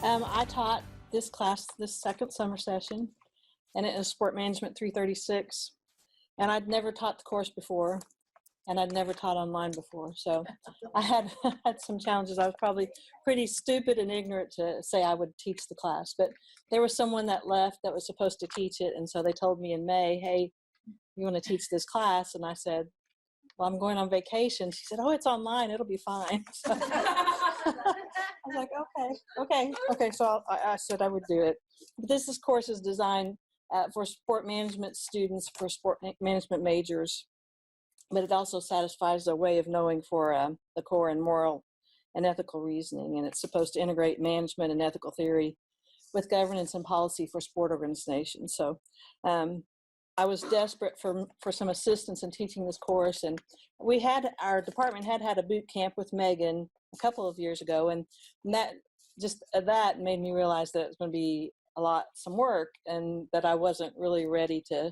I taught this class this second summer session, and it was Sport Management 336. And I'd never taught the course before, and I'd never taught online before. So I had had some challenges. I was probably pretty stupid and ignorant to say I would teach the class, but there was someone that left that was supposed to teach it. And so they told me in May, hey, you want to teach this class? And I said, well, I'm going on vacation. She said, oh, it's online. It'll be fine. So I was like, okay. So I said I would do it. But this course is designed for sport management students, for sport management majors, but it also satisfies a way of knowing for the core in moral and ethical reasoning. And it's supposed to integrate management and ethical theory with governance and policy for sport organizations. So I was desperate for some assistance in teaching this course, and our department had a boot camp with Megan a couple of years ago, and that made me realize that it was going to be some work, and that I wasn't really ready to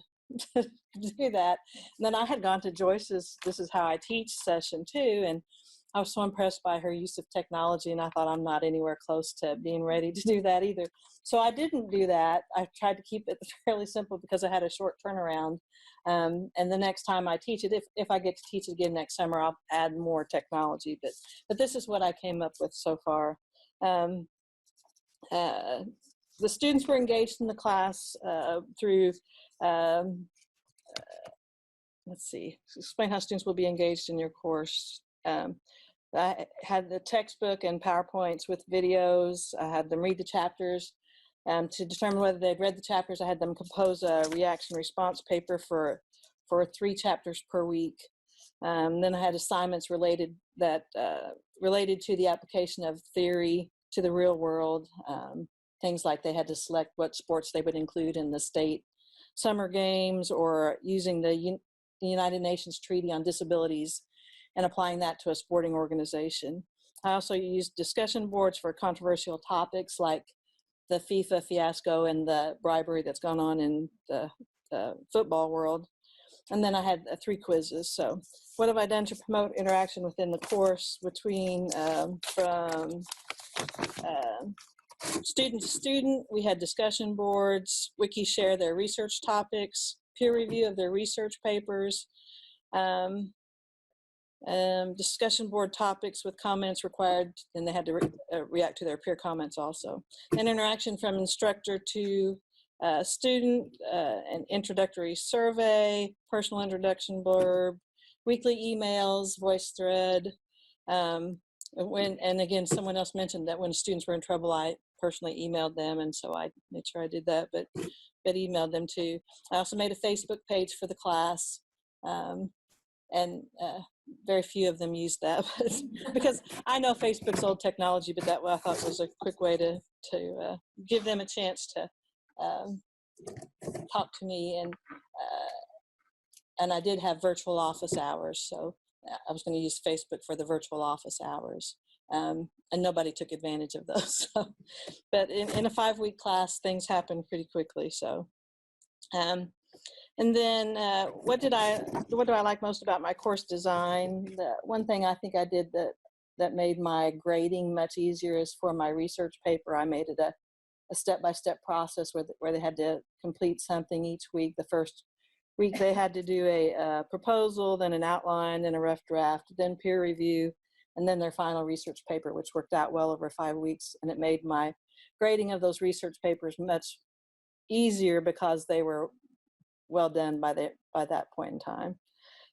do that. And then I had gone to Joyce's "This Is How I Teach" session too, and I was so impressed by her use of technology, and I thought I'm not anywhere close to being ready to do that either. So I didn't do that. I tried to keep it fairly simple because I had a short turnaround. And the next time I teach it, if I get to teach it again next summer, I'll add more technology. But this is what I came up with so far. The students were engaged in the class through, let's see, explain how students will be engaged in your course. I had the textbook and PowerPoints with videos. I had them read the chapters. To determine whether they'd read the chapters, I had them compose a reaction response paper for 3 chapters per week. Then I had assignments related to the application of theory to the real world. Things like they had to select what sports they would include in the state summer games, or using the United Nations Treaty on Disabilities and applying that to a sporting organization. I also used discussion boards for controversial topics like the FIFA fiasco and the bribery that's gone on in the football world. And then I had 3 quizzes. So what have I done to promote interaction within the course between from student to student? We had discussion boards, wiki share their research topics, peer review of their research papers, discussion board topics with comments required, and they had to react to their peer comments also. And interaction from instructor to student, an introductory survey, personal introduction blurb, weekly emails, voice thread. And again, someone else mentioned that when students were in trouble, I personally emailed them, and so I made sure I did that, but emailed them too. I also made a Facebook page for the class, and very few of them used that, because I know Facebook's old technology, but that I thought was a quick way to give them a chance to talk to me. And I did have virtual office hours, so I was going to use Facebook for the virtual office hours, and nobody took advantage of those. So, but in a 5-week class, things happen pretty quickly. So, and then what do I like most about my course design? The one thing I think I did that made my grading much easier is for my research paper. I made it a step-by-step process where they had to complete something each week. The first week they had to do a proposal, then an outline, then a rough draft, then peer review, and then their final research paper, which worked out well over 5 weeks. And it made my grading of those research papers much easier because they were well done by that point in time.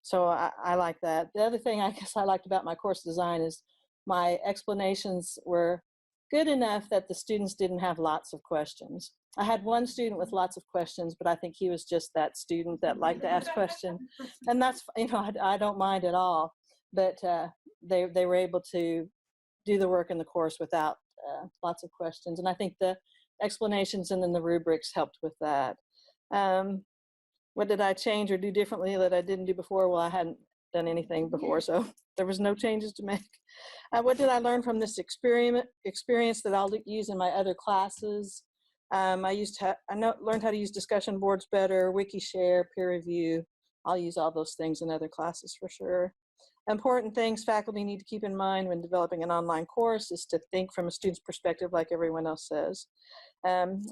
So I like that. The other thing I guess I liked about my course design is my explanations were good enough that the students didn't have lots of questions. I had one student with lots of questions, but I think he was just that student that liked to ask questions. And that's, I don't mind at all, but they were able to do the work in the course without lots of questions. And I think the explanations and then the rubrics helped with that. What did I change or do differently that I didn't do before? Well, I hadn't done anything before, so there was no changes to make. What did I learn from this experience that I'll use in my other classes? I learned how to use discussion boards better, wiki share, peer review. I'll use all those things in other classes for sure. Important things faculty need to keep in mind when developing an online course is to think from a student's perspective, like everyone else says. And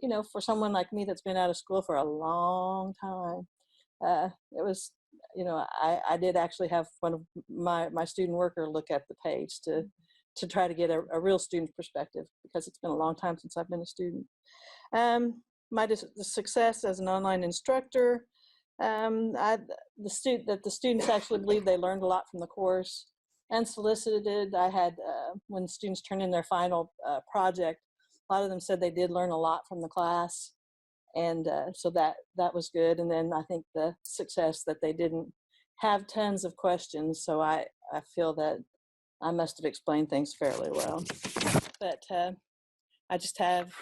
you know, for someone like me that's been out of school for a long time, it was, you know, I did actually have one of my student worker look at the page to try to get a real student perspective, because it's been a long time since I've been a student. The success as an online instructor, the students actually believe they learned a lot from the course. Unsolicited, I had, when students turn in their final project, a lot of them said they did learn a lot from the class. And so that was good. And then I think the success that they didn't have tons of questions. So I feel that I must have explained things fairly well. But I just have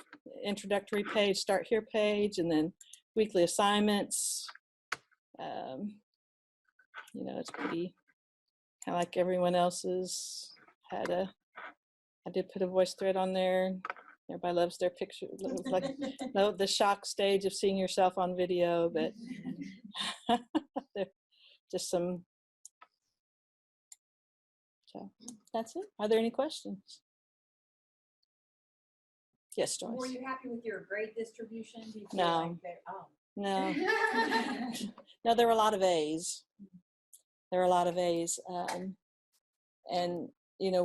introductory page, start here page, and then weekly assignments. You know, it's pretty kind of like everyone else's. I did put a voice thread on there. Everybody loves their picture. Like the shock stage of seeing yourself on video, but just some. So that's it. Are there any questions? Yes, Joyce. Were you happy with your grade distribution? Did you No. like oh. No. No, there were a lot of A's. There were a lot of A's. And, you know,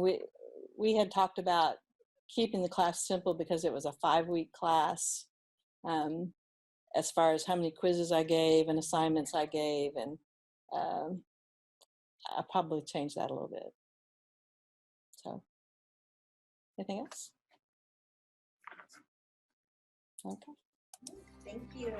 we had talked about keeping the class simple because it was a 5-week class, as far as how many quizzes I gave and assignments I gave. And I probably changed that a little bit. So, anything else? Okay. Thank you.